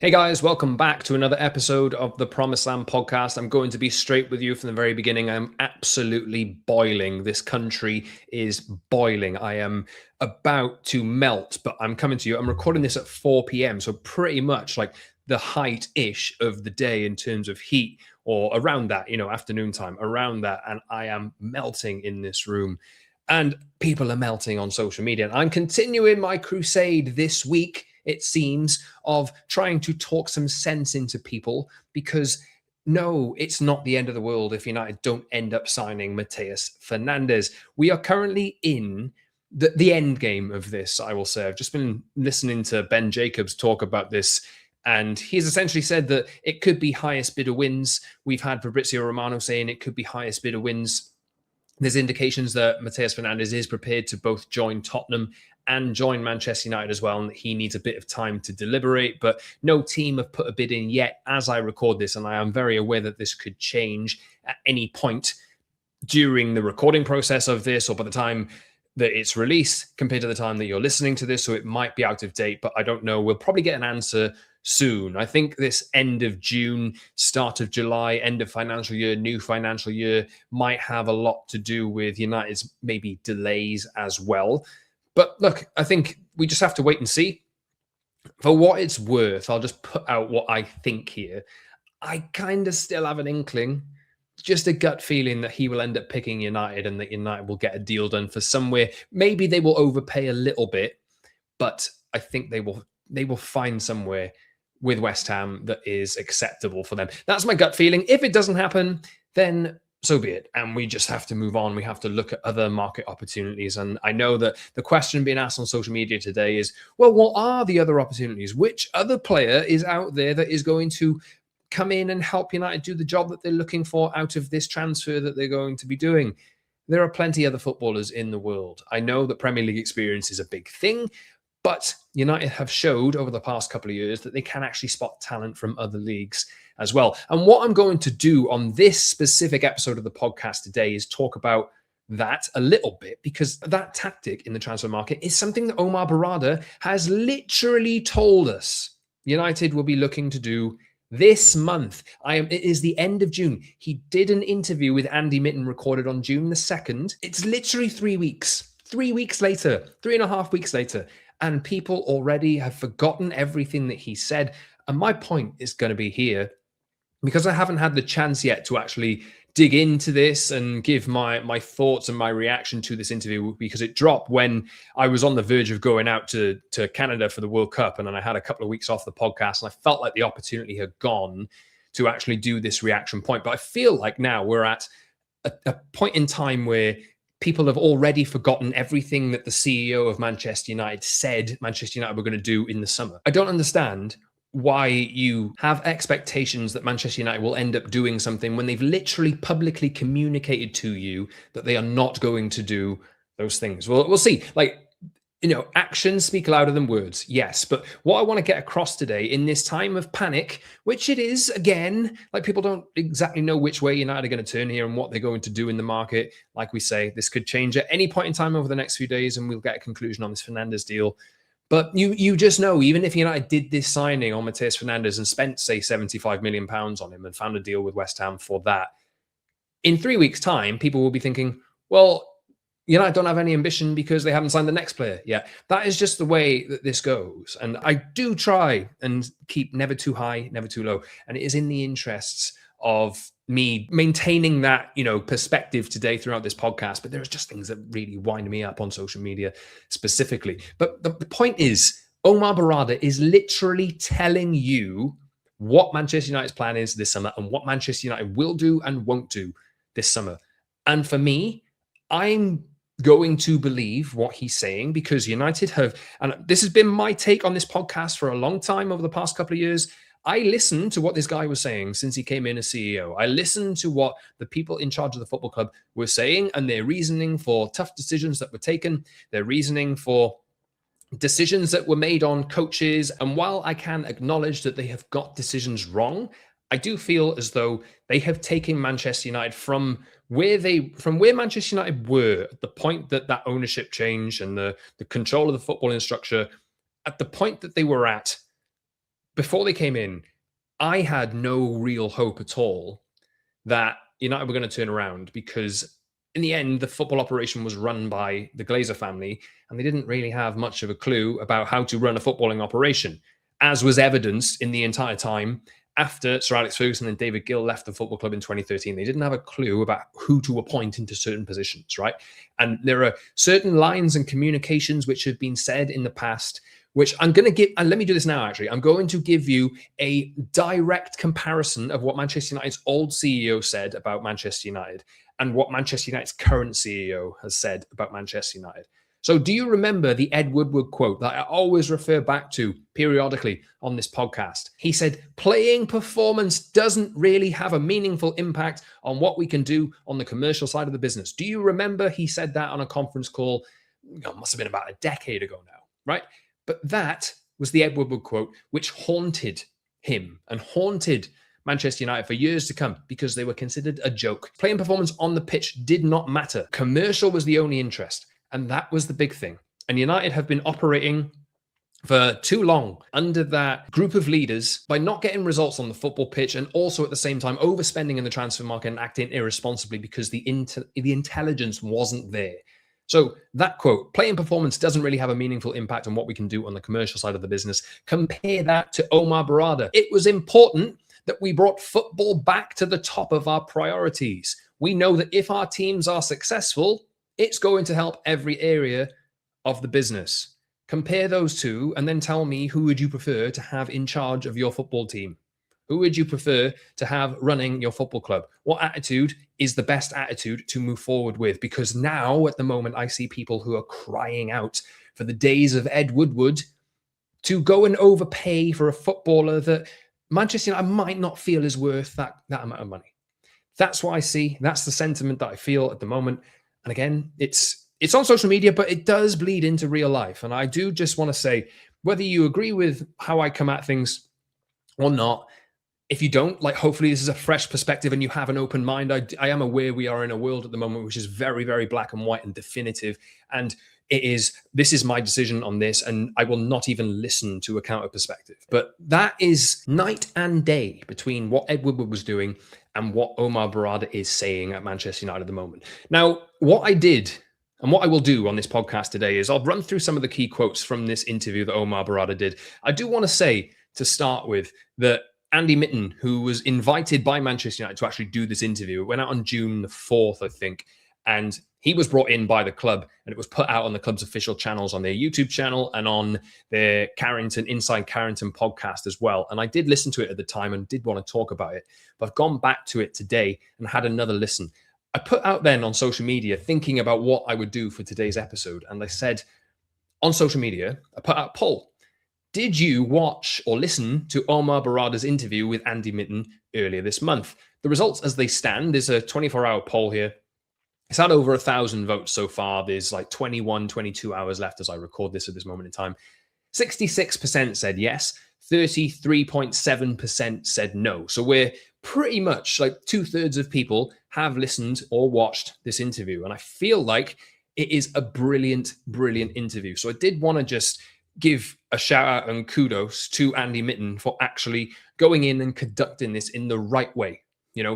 Hey guys, welcome back to another episode of the Promised Land podcast. I'm going to be straight with you from the very beginning. I'm absolutely boiling. This country is boiling. I am about to melt, but I'm coming to you. I'm recording this at 4 p.m., so pretty much like the height ish of the day in terms of heat or around that, afternoon time, around that. And I am melting in this room. And people are melting on social media. And I'm continuing my crusade this week, it seems, of trying to talk some sense into people because no, it's not the end of the world if United don't end up signing Matheus Fernandes. We are currently in the end game of this, I will say. I've just been listening to Ben Jacobs talk about this, and he's essentially said that it could be highest bidder wins. We've had Fabrizio Romano saying it could be highest bidder wins. There's indications that Matheus Fernandes is prepared to both join Tottenham and join Manchester United as well, and that he needs a bit of time to deliberate. But no team have put a bid in yet as I record this, and I am very aware that this could change at any point during the recording process of this or by the time that it's released compared to the time that you're listening to this. So it might be out of date, but I don't know. We'll probably get an answer soon. I think this end of June, start of July, end of financial year, new financial year might have a lot to do with United's maybe delays as well. But look, I think we just have to wait and see. For what it's worth, I'll just put out what I think here. I kind of still have an inkling, just a gut feeling that he will end up picking United and that United will get a deal done for somewhere. Maybe they will overpay a little bit, but I think they will find somewhere with West Ham that is acceptable for them. That's my gut feeling. If it doesn't happen, then so be it. And we just have to move on. We have to look at other market opportunities. And I know that the question being asked on social media today is, well, what are the other opportunities? Which other player is out there that is going to come in and help United do the job that they're looking for out of this transfer that they're going to be doing? There are plenty other footballers in the world. I know that Premier League experience is a big thing, but United have showed over the past couple of years that they can actually spot talent from other leagues as well. And what I'm going to do on this specific episode of the podcast today is talk about that a little bit, because that tactic in the transfer market is something that Omar Berrada has literally told us United will be looking to do this month. It is the end of June. He did an interview with Andy Mitten recorded on June the 2nd. It's literally 3 weeks. 3 weeks later, 3.5 weeks later. And people already have forgotten everything that he said. And my point is going to be here, because I haven't had the chance yet to actually dig into this and give my thoughts and my reaction to this interview, because it dropped when I was on the verge of going out to Canada for the World Cup. And then I had a couple of weeks off the podcast and I felt like the opportunity had gone to actually do this reaction point. But I feel like now we're at a point in time where people have already forgotten everything that the CEO of Manchester United said Manchester United were going to do in the summer. I don't understand why you have expectations that Manchester United will end up doing something when they've literally publicly communicated to you that they are not going to do those things. Well, we'll see. Actions speak louder than words, yes. But what I want to get across today in this time of panic, which it is, again, like people don't exactly know which way United are going to turn here and what they're going to do in the market. Like we say, this could change at any point in time over the next few days, and we'll get a conclusion on this Fernandes deal. But you just know, even if United did this signing on Matheus Fernandes and spent, say, £75 million on him and found a deal with West Ham for that, in 3 weeks' time, people will be thinking, well, United don't have any ambition because they haven't signed the next player yet. That is just the way that this goes. And I do try and keep never too high, never too low. And it is in the interests of me maintaining that, perspective today throughout this podcast. But there's just things that really wind me up on social media specifically. But the point is, Omar Berrada is literally telling you what Manchester United's plan is this summer and what Manchester United will do and won't do this summer. And for me, I'm going to believe what he's saying, because United have, and this has been my take on this podcast for a long time over the past couple of years. I listened to what this guy was saying since he came in as CEO. I listened to what the people in charge of the football club were saying and their reasoning for tough decisions that were taken, their reasoning for decisions that were made on coaches. And while I can acknowledge that they have got decisions wrong, I do feel as though they have taken Manchester United from where Manchester United were at the point that ownership change and the control of the footballing structure, at the point that they were at before they came in, I had no real hope at all that United were going to turn around, because in the end, the football operation was run by the Glazer family, and they didn't really have much of a clue about how to run a footballing operation, as was evidenced in the entire time after Sir Alex Ferguson and David Gill left the football club in 2013. They didn't have a clue about who to appoint into certain positions, right? And there are certain lines and communications which have been said in the past, which I'm going to give, and let me do this now, actually. I'm going to give you a direct comparison of what Manchester United's old CEO said about Manchester United and what Manchester United's current CEO has said about Manchester United. So do you remember the Ed Woodward quote that I always refer back to periodically on this podcast? He said, playing performance doesn't really have a meaningful impact on what we can do on the commercial side of the business. Do you remember he said that on a conference call? It must have been about a decade ago now, right? But that was the Ed Woodward quote, which haunted him and haunted Manchester United for years to come, because they were considered a joke. Playing performance on the pitch did not matter. Commercial was the only interest, and that was the big thing. And United have been operating for too long under that group of leaders by not getting results on the football pitch, and also at the same time overspending in the transfer market and acting irresponsibly because the intelligence wasn't there. So that quote, playing performance doesn't really have a meaningful impact on what we can do on the commercial side of the business. Compare that to Omar Berrada. It was important that we brought football back to the top of our priorities. We know that if our teams are successful, it's going to help every area of the business. Compare those two and then tell me, who would you prefer to have in charge of your football team? Who would you prefer to have running your football club? What attitude is the best attitude to move forward with? Because now, at the moment, I see people who are crying out for the days of Ed Woodward to go and overpay for a footballer that Manchester United might not feel is worth that amount of money. That's what I see. That's the sentiment that I feel at the moment. And again, it's on social media, but it does bleed into real life. And I do just want to say, whether you agree with how I come at things or not, if you don't, hopefully this is a fresh perspective and you have an open mind. I am aware we are in a world at the moment which is very, very black and white and definitive. And this is my decision on this, and I will not even listen to a counter perspective. But that is night and day between what Ed Woodward was doing and what Omar Berrada is saying at Manchester United at the moment. Now, what I did and what I will do on this podcast today is I'll run through some of the key quotes from this interview that Omar Berrada did. I do want to say, to start with, that Andy Mitten, who was invited by Manchester United to actually do this interview, it went out on June the 4th, I think, and he was brought in by the club, and it was put out on the club's official channels, on their YouTube channel and on their Inside Carrington podcast as well. And I did listen to it at the time and did want to talk about it, but I've gone back to it today and had another listen. I put out then on social media thinking about what I would do for today's episode. And I said on social media, I put out a poll. Did you watch or listen to Omar Berrada's interview with Andy Mitten earlier this month? The results as they stand, there's a 24-hour poll here. It's had over 1,000 votes so far. There's 22 hours left as I record this at this moment in time. 66% said yes. 33.7% said no. So we're pretty much 2/3 of people have listened or watched this interview. And I feel like it is a brilliant, brilliant interview. So I did want to just give a shout out and kudos to Andy Mitten for actually going in and conducting this in the right way.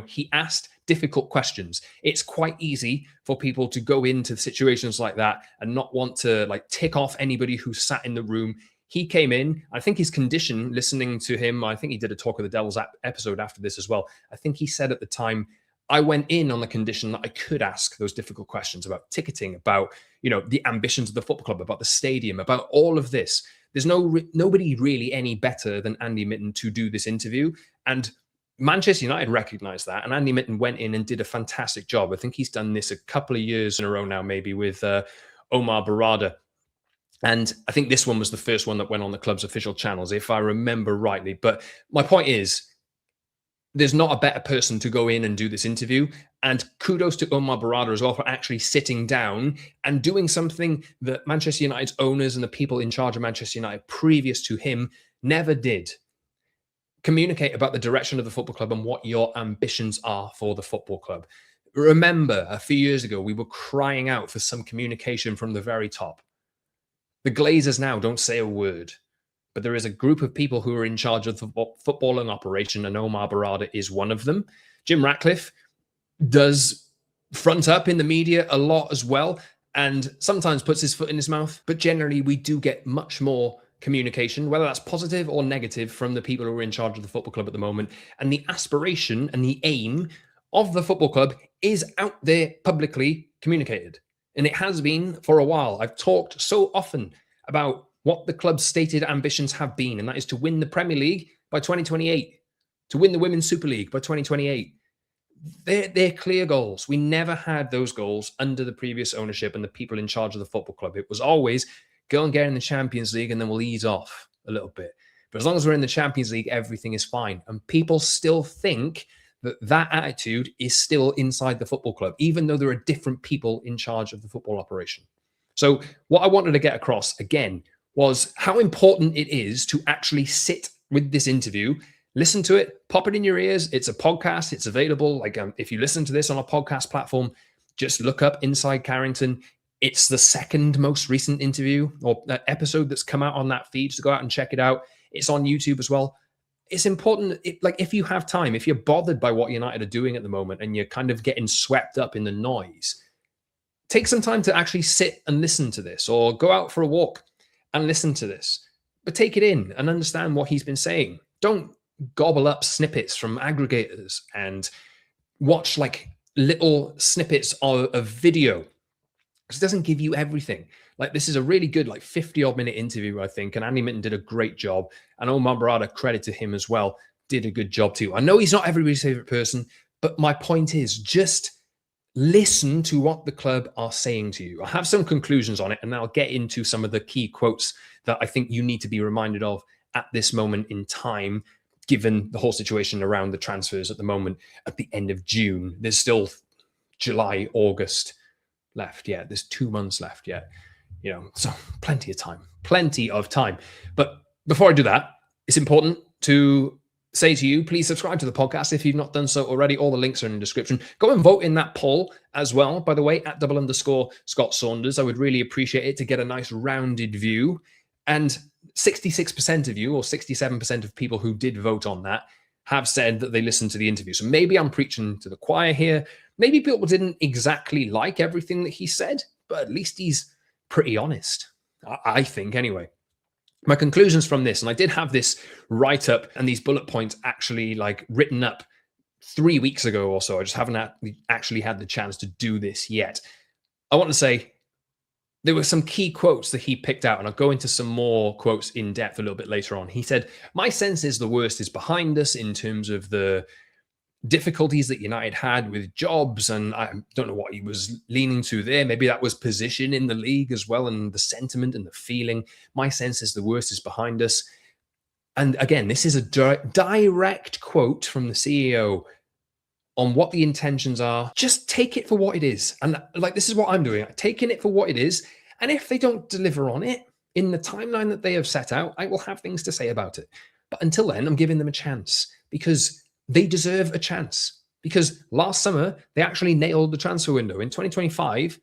He asked difficult questions. It's quite easy for people to go into situations like that and not want to tick off anybody who sat in the room. He came in, I think his condition, listening to him, I think he did a Talk of the Devils episode after this as well. I think he said at the time, I went in on the condition that I could ask those difficult questions about ticketing, about, the ambitions of the football club, about the stadium, about all of this. There's nobody really any better than Andy Mitten to do this interview. And Manchester United recognized that. And Andy Mitten went in and did a fantastic job. I think he's done this a couple of years in a row now, maybe with Omar Berrada. And I think this one was the first one that went on the club's official channels, if I remember rightly. But my point is, there's not a better person to go in and do this interview. And kudos to Omar Berrada as well for actually sitting down and doing something that Manchester United's owners and the people in charge of Manchester United previous to him never did. Communicate about the direction of the football club and what your ambitions are for the football club. Remember, a few years ago, we were crying out for some communication from the very top. The Glazers now don't say a word. But there is a group of people who are in charge of the footballing operation, and Omar Berrada is one of them. Jim Ratcliffe does front up in the media a lot as well, and sometimes puts his foot in his mouth. But generally, we do get much more communication, whether that's positive or negative, from the people who are in charge of the football club at the moment. And the aspiration and the aim of the football club is out there publicly communicated. And it has been for a while. I've talked so often about what the club's stated ambitions have been, and that is to win the Premier League by 2028, to win the Women's Super League by 2028. They're clear goals. We never had those goals under the previous ownership and the people in charge of the football club. It was always go and get in the Champions League and then we'll ease off a little bit. But as long as we're in the Champions League, everything is fine. And people still think that attitude is still inside the football club, even though there are different people in charge of the football operation. So what I wanted to get across, again, was how important it is to actually sit with this interview, listen to it, pop it in your ears. It's a podcast. It's available. Like if you listen to this on a podcast platform, just look up Inside Carrington. It's the second most recent interview or episode that's come out on that feed. So go out and check it out. It's on YouTube as well. It's important. Like if you have time, if you're bothered by what United are doing at the moment and you're kind of getting swept up in the noise, take some time to actually sit and listen to this, or go out for a walk and listen to this. But take it in and understand what he's been saying. Don't gobble up snippets from aggregators and watch like little snippets of video, because it doesn't give you everything. Like this is a really good, like 50-odd minute interview, I think. And Andy Mitten did a great job. And Omar Berrada, credit to him as well, did a good job too. I know he's not everybody's favorite person, but my point is just listen to what the club are saying to you. I have some conclusions on it, and I'll get into some of the key quotes that I think you need to be reminded of at this moment in time, given the whole situation around the transfers at the moment at the end of June. There's still July, August left. Yeah, there's 2 months left yet. You know, so plenty of time. But before I do that, it's important to say to you, please subscribe to the podcast if you've not done so already. All the links are in the description. Go and vote in that poll as well, by the way, at @_Scott Saunders. I would really appreciate it to get a nice rounded view. And 66% of you, or 67% of people who did vote on that, have said that they listened to the interview. So maybe I'm preaching to the choir here. Maybe people didn't exactly like everything that he said, but at least he's pretty honest, I think, anyway. My conclusions from this, and I did have this write-up and these bullet points actually like written up 3 weeks ago or so. I just haven't actually had the chance to do this yet. I want to say there were some key quotes that he picked out, and I'll go into some more quotes in depth a little bit later on. He said, "My sense is the worst is behind us in terms of the difficulties that United had with jobs," and I don't know what he was leaning to there. Maybe that was position in the league as well, and the sentiment and the feeling. "My sense is the worst is behind us." And again, this is a direct quote from the CEO on what the intentions are. Just take it for what it is. And like, this is what I'm doing. I'm taking it for what it is. And if they don't deliver on it in the timeline that they have set out, I will have things to say about it. But until then, I'm giving them a chance, because they deserve a chance. Because last summer, they actually nailed the transfer window. In 2025,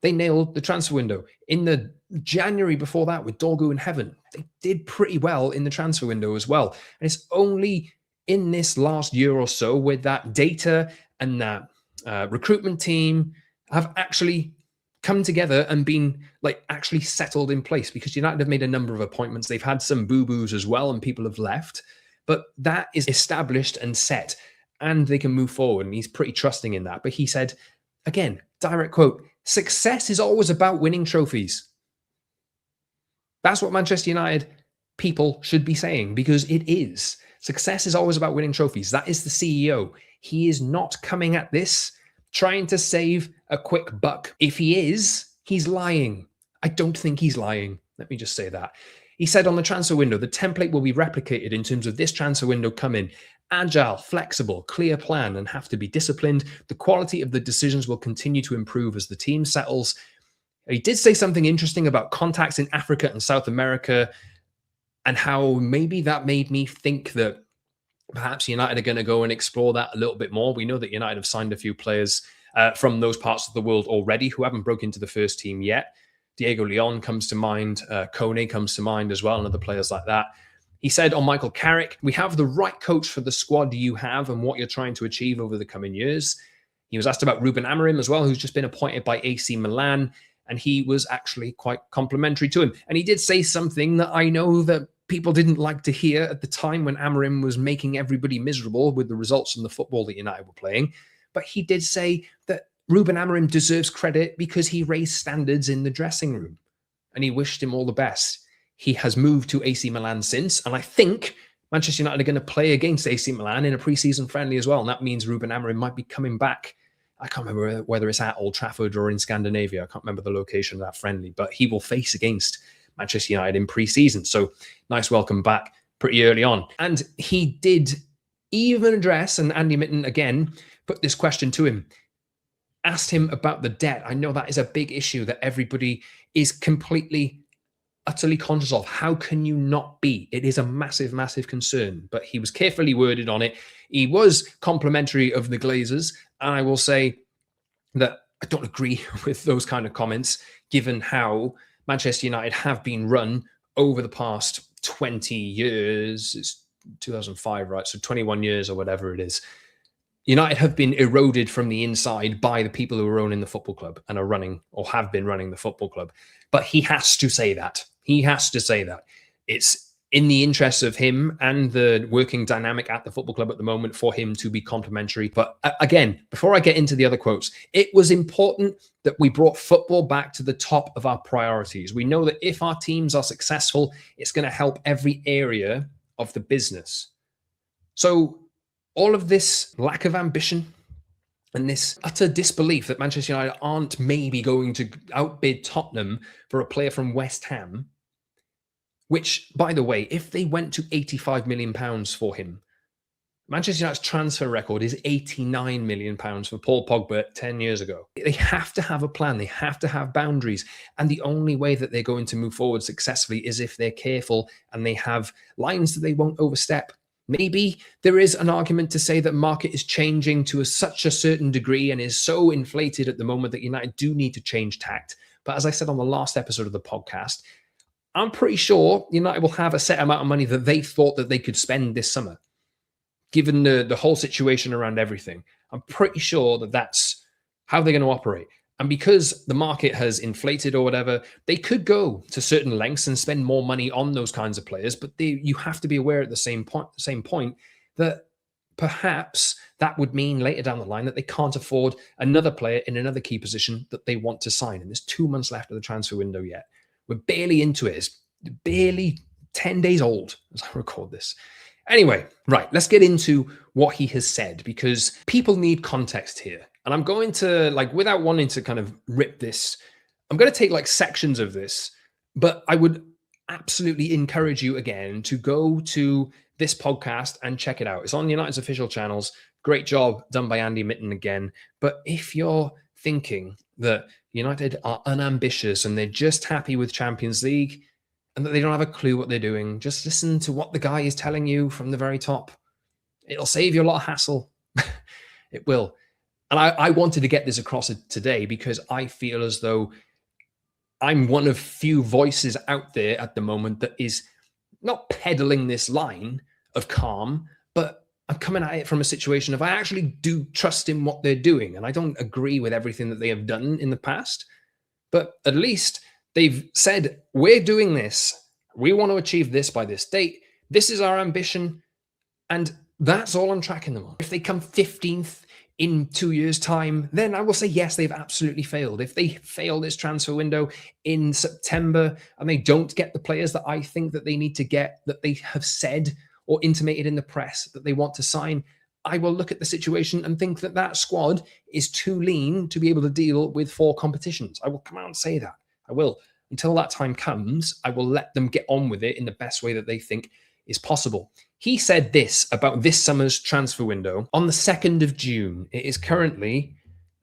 they nailed the transfer window. In the January before that, with Dorgu in heaven, they did pretty well in the transfer window as well. And it's only in this last year or so with that data and that recruitment team have actually come together and been like actually settled in place, because United have made a number of appointments. They've had some boo-boos as well, and people have left. But that is established and set, and they can move forward. And he's pretty trusting in that. But he said, again, direct quote, "Success is always about winning trophies." That's what Manchester United people should be saying, because it is. Success is always about winning trophies. That is the CEO. He is not coming at this trying to save a quick buck. If he is, he's lying. I don't think he's lying. Let me just say that. He said on the transfer window, the template will be replicated in terms of this transfer window coming. Agile, flexible, clear plan, and have to be disciplined. The quality of the decisions will continue to improve as the team settles. He did say something interesting about contacts in Africa and South America, and how maybe that made me think that perhaps United are going to go and explore that a little bit more. We know that United have signed a few players from those parts of the world already who haven't broken into the first team yet. Diego Leon comes to mind. Kone comes to mind as well, and other players like that. He said on Michael Carrick, "We have the right coach for the squad you have and what you're trying to achieve over the coming years." He was asked about Ruben Amorim as well, who's just been appointed by AC Milan, and he was actually quite complimentary to him. And he did say something that I know that people didn't like to hear at the time when Amorim was making everybody miserable with the results and the football that United were playing. But he did say that Ruben Amorim deserves credit because he raised standards in the dressing room, and he wished him all the best. He has moved to AC Milan since, and I think Manchester United are going to play against AC Milan in a pre-season friendly as well, and that means Ruben Amorim might be coming back. I can't remember whether it's at Old Trafford or in Scandinavia. I can't remember the location of that friendly, but he will face against Manchester United in pre-season. So nice welcome back pretty early on. And he did even address, and Andy Mitten again put this question to him, asked him about the debt. I know that is a big issue that everybody is completely, utterly conscious of. How can you not be? It is a massive, massive concern. But he was carefully worded on it. He was complimentary of the Glazers. And I will say that I don't agree with those kind of comments, given how Manchester United have been run over the past 20 years. It's 2005, right? So 21 years or whatever it is. United have been eroded from the inside by the people who are owning the football club and are running or have been running the football club. But he has to say that. He has to say that. It's in the interests of him and the working dynamic at the football club at the moment for him to be complimentary. But again, before I get into the other quotes, it was important that we brought football back to the top of our priorities. We know that if our teams are successful, it's going to help every area of the business. So all of this lack of ambition and this utter disbelief that Manchester United aren't maybe going to outbid Tottenham for a player from West Ham, which, by the way, if they went to £85 million for him, Manchester United's transfer record is £89 million for Paul Pogba 10 years ago. They have to have a plan. They have to have boundaries. And the only way that they're going to move forward successfully is if they're careful and they have lines that they won't overstep. Maybe there is an argument to say that market is changing to such a certain degree and is so inflated at the moment that United do need to change tact. But as I said on the last episode of the podcast, I'm pretty sure United will have a set amount of money that they thought that they could spend this summer. Given the whole situation around everything, I'm pretty sure that that's how they're going to operate. And because the market has inflated or whatever, they could go to certain lengths and spend more money on those kinds of players. But you have to be aware at the same point that perhaps that would mean later down the line that they can't afford another player in another key position that they want to sign. And there's 2 months left of the transfer window yet. We're barely into it. It's barely 10 days old as I record this. Anyway, right, let's get into what he has said, because people need context here. And I'm going to, without wanting to kind of rip this, I'm going to take sections of this, but I would absolutely encourage you again to go to this podcast and check it out. It's on United's official channels. Great job done by Andy Mitten again. But if you're thinking that United are unambitious and they're just happy with Champions League and that they don't have a clue what they're doing, just listen to what the guy is telling you from the very top. It'll save you a lot of hassle. It will. And I wanted to get this across today because I feel as though I'm one of few voices out there at the moment that is not peddling this line of calm, but I'm coming at it from a situation of I actually do trust in what they're doing. And I don't agree with everything that they have done in the past, but at least they've said, we're doing this. We want to achieve this by this date. This is our ambition. And that's all I'm tracking them on. If they come 15th in 2 years' time, then I will say, yes, they've absolutely failed. If they fail this transfer window in September and they don't get the players that I think that they need to get, that they have said or intimated in the press that they want to sign, I will look at the situation and think that that squad is too lean to be able to deal with 4 competitions. I will come out and say that. I will. Until that time comes, I will let them get on with it in the best way that they think is possible. He said this about this summer's transfer window on the 2nd of June. It is currently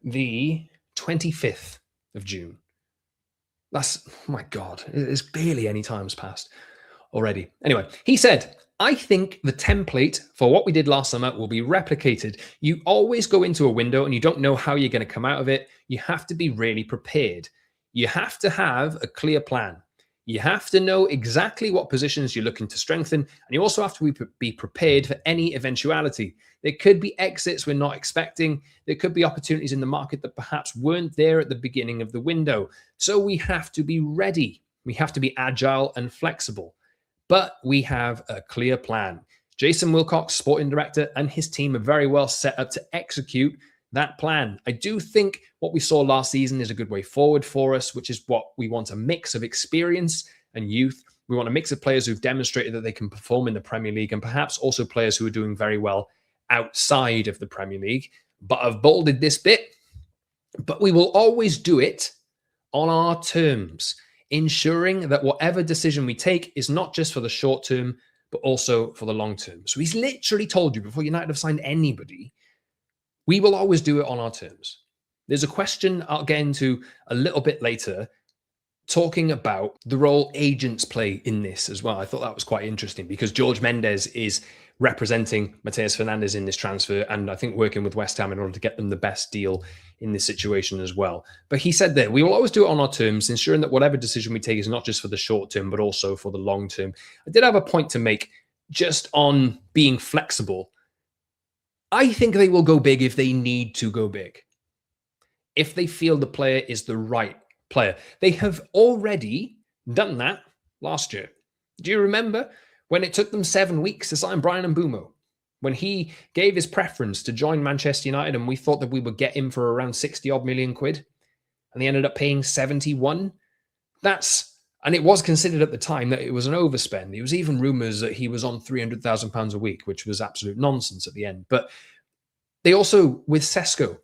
the 25th of June. That's, oh my God, it's barely any time's passed already. Anyway, he said, I think the template for what we did last summer will be replicated. You always go into a window and you don't know how you're going to come out of it. You have to be really prepared. You have to have a clear plan. You have to know exactly what positions you're looking to strengthen, and you also have to be prepared for any eventuality. There could be exits we're not expecting. There could be opportunities in the market that perhaps weren't there at the beginning of the window. So we have to be ready. We have to be agile and flexible. But we have a clear plan. Jason Wilcox, sporting director, and his team are very well set up to execute that plan. I do think what we saw last season is a good way forward for us, which is what we want: a mix of experience and youth. We want a mix of players who've demonstrated that they can perform in the Premier League, and perhaps also players who are doing very well outside of the Premier League. But I've bolded this bit, but we will always do it on our terms, ensuring that whatever decision we take is not just for the short term, but also for the long term. So he's literally told you before United have signed anybody, we will always do it on our terms. There's a question I'll get into a little bit later, talking about the role agents play in this as well. I thought that was quite interesting because George Mendes is representing Matheus Fernandes in this transfer, and I think working with West Ham in order to get them the best deal in this situation as well. But he said that we will always do it on our terms, ensuring that whatever decision we take is not just for the short term, but also for the long term. I did have a point to make just on being flexible. I think they will go big if they need to go big, if they feel the player is the right player. They have already done that last year. Do you remember when it took them 7 weeks to sign Bryan Mbeumo? When he gave his preference to join Manchester United and we thought that we would get him for around 60 odd million quid, and they ended up paying 71. And it was considered at the time that it was an overspend. There was even rumours that he was on £300,000 a week, which was absolute nonsense at the end. But they also, with Sesko,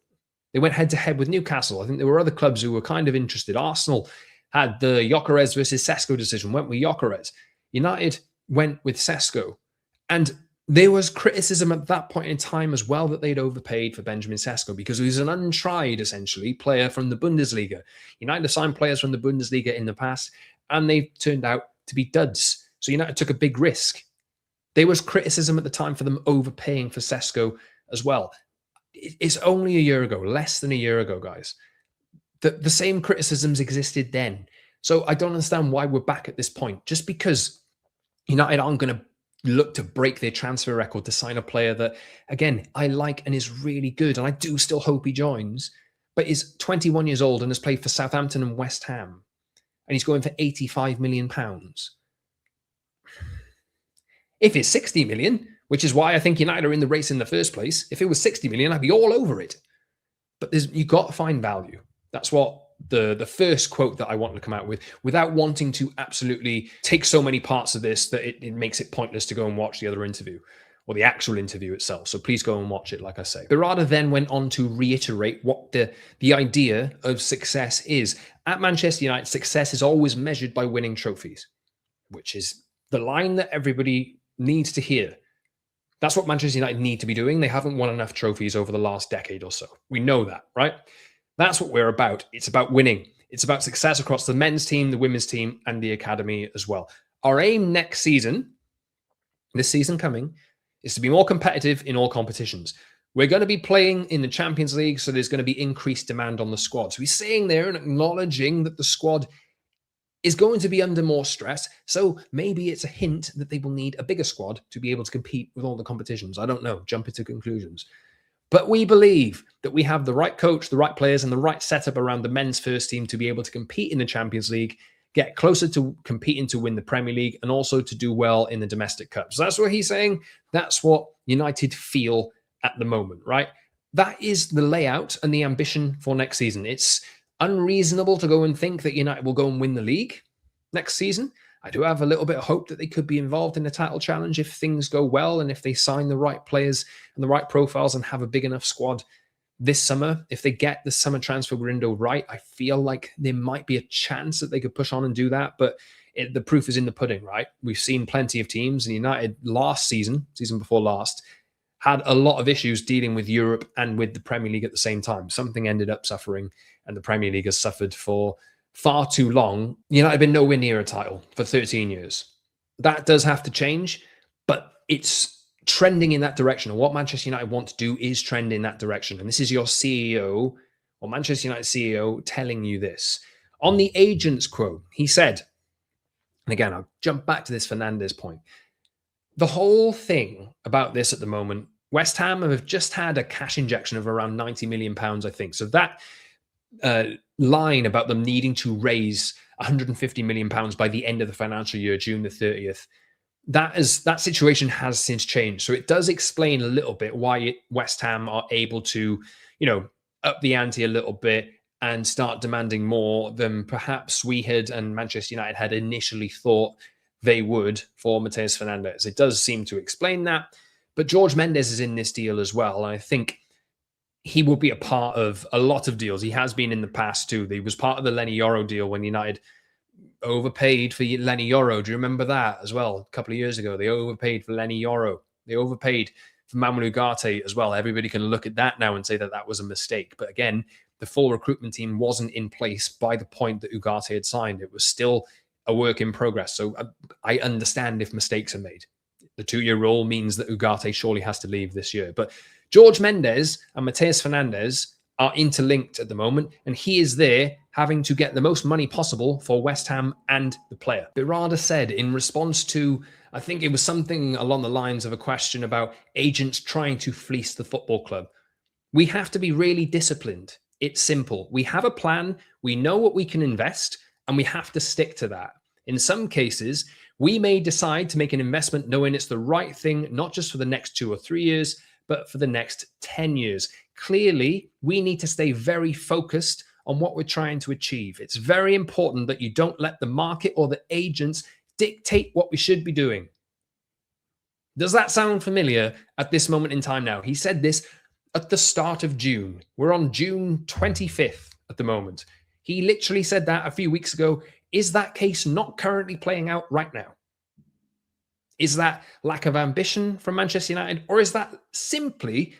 they went head-to-head with Newcastle. I think there were other clubs who were kind of interested. Arsenal had the Gyökeres versus Sesko decision, went with Gyökeres. United went with Sesko. And there was criticism at that point in time as well that they'd overpaid for Benjamin Sesko because he was an untried, essentially, player from the Bundesliga. United have signed players from the Bundesliga in the past, and they turned out to be duds. So United took a big risk. There was criticism at the time for them overpaying for Sesko as well. It's only a year ago, less than a year ago, guys. The same criticisms existed then. So I don't understand why we're back at this point. Just because United aren't going to look to break their transfer record to sign a player that, again, I like and is really good, and I do still hope he joins, but is 21 years old and has played for Southampton and West Ham, and he's going for £85 million. If it's 60 million, which is why I think United are in the race in the first place, if it was 60 million, I'd be all over it. But you've got to find value. That's what the first quote that I wanted to come out with, without wanting to absolutely take so many parts of this that it makes it pointless to go and watch the other interview or the actual interview itself. So please go and watch it, like I say. Barada then went on to reiterate what the idea of success is. At Manchester United, success is always measured by winning trophies, which is the line that everybody needs to hear. That's what Manchester United need to be doing. They haven't won enough trophies over the last decade or so. We know that, right? That's what we're about. It's about winning. It's about success across the men's team, the women's team, and the academy as well. Our aim next season, this season coming, is to be more competitive in all competitions. We're going to be playing in the Champions League, so there's going to be increased demand on the squad. So he's saying there and acknowledging that the squad is going to be under more stress. So maybe it's a hint that they will need a bigger squad to be able to compete with all the competitions. I don't know. Jump into conclusions. But we believe that we have the right coach, the right players, and the right setup around the men's first team to be able to compete in the Champions League, get closer to competing to win the Premier League, and also to do well in the domestic cups. That's what he's saying. That's what United feel at the moment, right? That is the layout and the ambition for next season. It's unreasonable to go and think that United will go and win the league next season. I do have a little bit of hope that they could be involved in the title challenge if things go well and if they sign the right players and the right profiles and have a big enough squad this summer. If they get the summer transfer window right, I feel like there might be a chance that they could push on and do that. But the proof is in the pudding, right? We've seen plenty of teams, and United last season before last, had a lot of issues dealing with Europe and with the Premier League at the same time. Something ended up suffering, and the Premier League has suffered for far too long. United have been nowhere near a title for 13 years. That does have to change, but it's trending in that direction. And what Manchester United want to do is trend in that direction. And this is your CEO, or Manchester United CEO, telling you this. On the agent's quote, he said, and again, I'll jump back to this Fernandes point. The whole thing about this at the moment, West Ham have just had a cash injection of around £90 million, I think. So that line about them needing to raise £150 million by the end of the financial year, June the 30th, that situation has since changed. So it does explain a little bit why West Ham are able to, up the ante a little bit and start demanding more than perhaps we had and Manchester United had initially thought they would for Matheus Fernandes. It does seem to explain that. But George Mendes is in this deal as well. And I think he will be a part of a lot of deals. He has been in the past too. He was part of the Lenny Yoro deal when United overpaid for Lenny Yoro. Do you remember that as well? A couple of years ago, they overpaid for Lenny Yoro. They overpaid for Mamadou Ugarte as well. Everybody can look at that now and say that that was a mistake. But again, the full recruitment team wasn't in place by the point that Ugarte had signed. It was still a work in progress. So I understand if mistakes are made. The 2-year rule means that Ugarte surely has to leave this year. But George Mendes and Matheus Fernandes are interlinked at the moment, and he is there having to get the most money possible for West Ham and the player. Barada said in response to, I think it was something along the lines of a question about agents trying to fleece the football club. We have to be really disciplined. It's simple. We have a plan. We know what we can invest, and we have to stick to that. In some cases, we may decide to make an investment knowing it's the right thing, not just for the next 2 or 3 years, but for the next 10 years. Clearly, we need to stay very focused on what we're trying to achieve. It's very important that you don't let the market or the agents dictate what we should be doing. Does that sound familiar at this moment in time now? He said this at the start of June. We're on June 25th at the moment. He literally said that a few weeks ago. Is that case not currently playing out right now? Is that lack of ambition from Manchester United? Or is that simply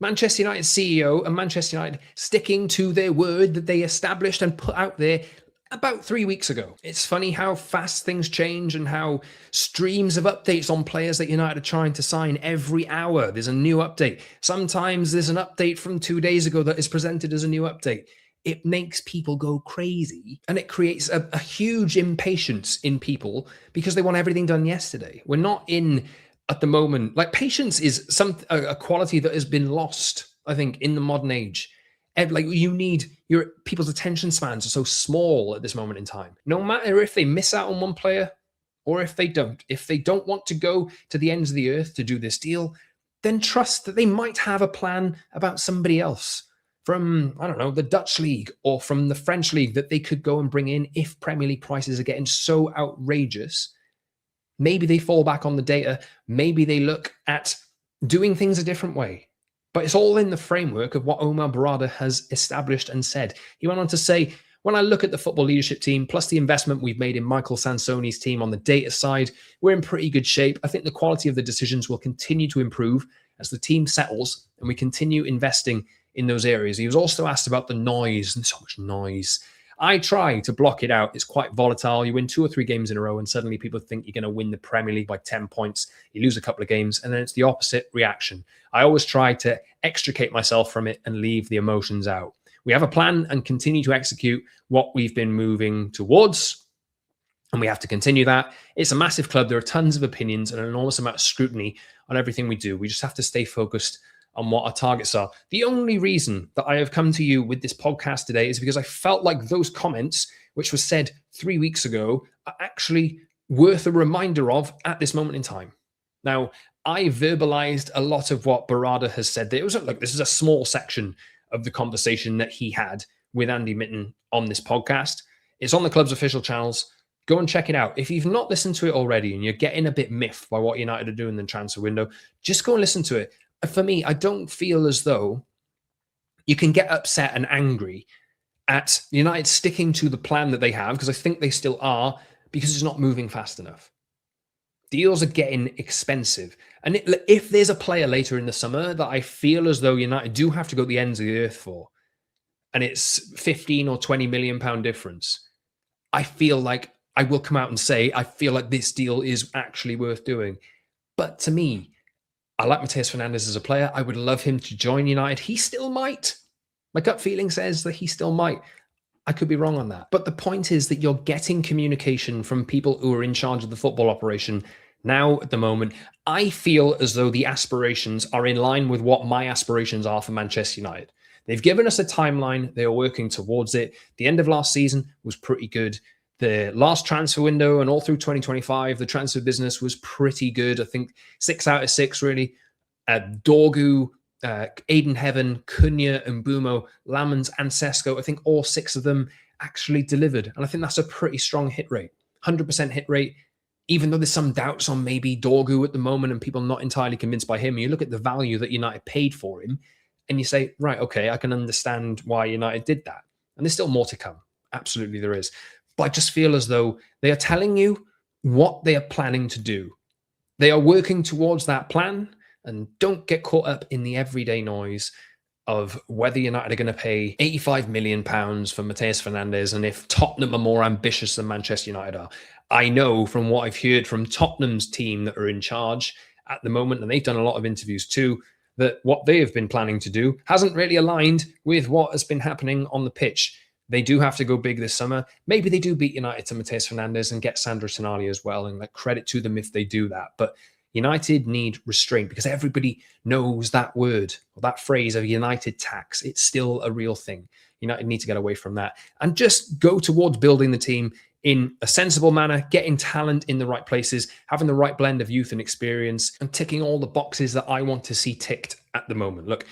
Manchester United CEO and Manchester United sticking to their word that they established and put out there about 3 weeks ago? It's funny how fast things change and how streams of updates on players that United are trying to sign every hour. There's a new update. Sometimes there's an update from 2 days ago that is presented as a new update. It makes people go crazy, and it creates a huge impatience in people because they want everything done yesterday. We're not in at the moment, like patience is a quality that has been lost, I think, in the modern age. Like people's attention spans are so small at this moment in time. No matter if they miss out on one player or if they don't want to go to the ends of the earth to do this deal, then trust that they might have a plan about somebody else from, I don't know, the Dutch league or from the French league that they could go and bring in if Premier League prices are getting so outrageous. Maybe they fall back on the data. Maybe they look at doing things a different way. But it's all in the framework of what Omar Berrada has established and said. He went on to say, when I look at the football leadership team, plus the investment we've made in Michael Sansoni's team on the data side, we're in pretty good shape. I think the quality of the decisions will continue to improve as the team settles and we continue investing in those areas. He was also asked about the noise, and so much noise. I try to block it out. It's quite volatile. You win 2 or 3 games in a row and suddenly people think you're going to win the Premier League by 10 points. You lose a couple of games and then it's the opposite reaction. I always try to extricate myself from it and leave the emotions out. We have a plan and continue to execute what we've been moving towards, and we have to continue that. It's a massive club. There are tons of opinions and an enormous amount of scrutiny on everything we do. We just have to stay focused on what our targets are. The only reason that I have come to you with this podcast today is because I felt like those comments, which were said 3 weeks ago, are actually worth a reminder of at this moment in time. Now, I verbalized a lot of what Barada has said. It was like, this is a small section of the conversation that he had with Andy Mitten on this podcast. It's on the club's official channels. Go and check it out. If you've not listened to it already and you're getting a bit miffed by what United are doing in the transfer window, just go and listen to it. For me, I don't feel as though you can get upset and angry at United sticking to the plan that they have, because I think they still are, because it's not moving fast enough. Deals are getting expensive. And if there's a player later in the summer that I feel as though United do have to go to the ends of the earth for, and it's 15 or 20 million pound difference, I feel like I will come out and say, I feel like this deal is actually worth doing. But to me, I like Matheus Fernandes as a player. I would love him to join United. He still might. My gut feeling says that he still might. I could be wrong on that. But the point is that you're getting communication from people who are in charge of the football operation now at the moment. I feel as though the aspirations are in line with what my aspirations are for Manchester United. They've given us a timeline. They are working towards it. The end of last season was pretty good. The last transfer window and all through 2025, the transfer business was pretty good. I think 6 out of 6, really. Dorgu, Aiden Heaven, Cunha, Mbumo, Lamans, and Sesko, I think all 6 of them actually delivered. And I think that's a pretty strong hit rate. 100% hit rate, even though there's some doubts on maybe Dorgu at the moment and people not entirely convinced by him. You look at the value that United paid for him and you say, right, okay, I can understand why United did that. And there's still more to come. Absolutely there is. But I just feel as though they are telling you what they are planning to do. They are working towards that plan. And don't get caught up in the everyday noise of whether United are going to pay £85 million for Matheus Fernandes and if Tottenham are more ambitious than Manchester United are. I know from what I've heard from Tottenham's team that are in charge at the moment, and they've done a lot of interviews too, that what they have been planning to do hasn't really aligned with what has been happening on the pitch. They do have to go big this summer. Maybe they do beat United to Matheus Fernandes and get Sandro Tonali as well, and like credit to them if they do that. But United need restraint because everybody knows that word or that phrase of United tax. It's still a real thing. United need to get away from that and just go towards building the team in a sensible manner, getting talent in the right places, having the right blend of youth and experience, and ticking all the boxes that I want to see ticked at the moment. Look,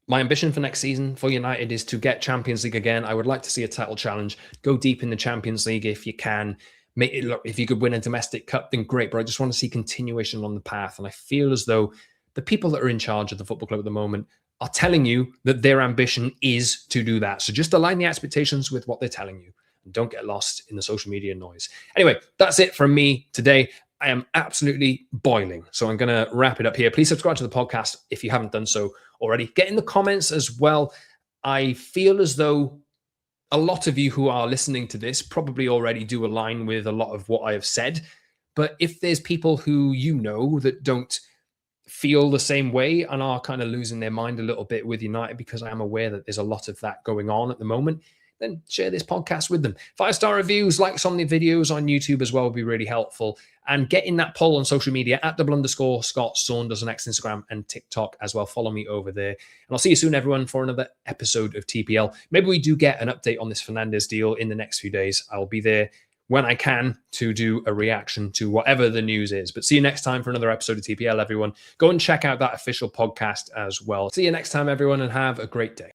my ambition for next season for United is to get Champions League again. I would like to see a title challenge, go deep in the Champions League if you can. Look, if you could win a domestic cup, then great. But I just want to see continuation on the path. And I feel as though the people that are in charge of the football club at the moment are telling you that their ambition is to do that. So just align the expectations with what they're telling you. And don't get lost in the social media noise. Anyway, that's it from me today. I am absolutely boiling. So I'm going to wrap it up here. Please subscribe to the podcast if you haven't done so already. Get in the comments as well. I feel as though a lot of you who are listening to this probably already do align with a lot of what I have said. But if there's people who you know that don't feel the same way and are kind of losing their mind a little bit with United, because I am aware that there's a lot of that going on at the moment, then share this podcast with them. 5-star reviews, likes on the videos on YouTube as well would be really helpful. And get in that poll on social media at @_Scott Saunders on X, Instagram, and TikTok as well. Follow me over there. And I'll see you soon, everyone, for another episode of TPL. Maybe we do get an update on this Fernandes deal in the next few days. I'll be there when I can to do a reaction to whatever the news is. But see you next time for another episode of TPL, everyone. Go and check out that official podcast as well. See you next time, everyone, and have a great day.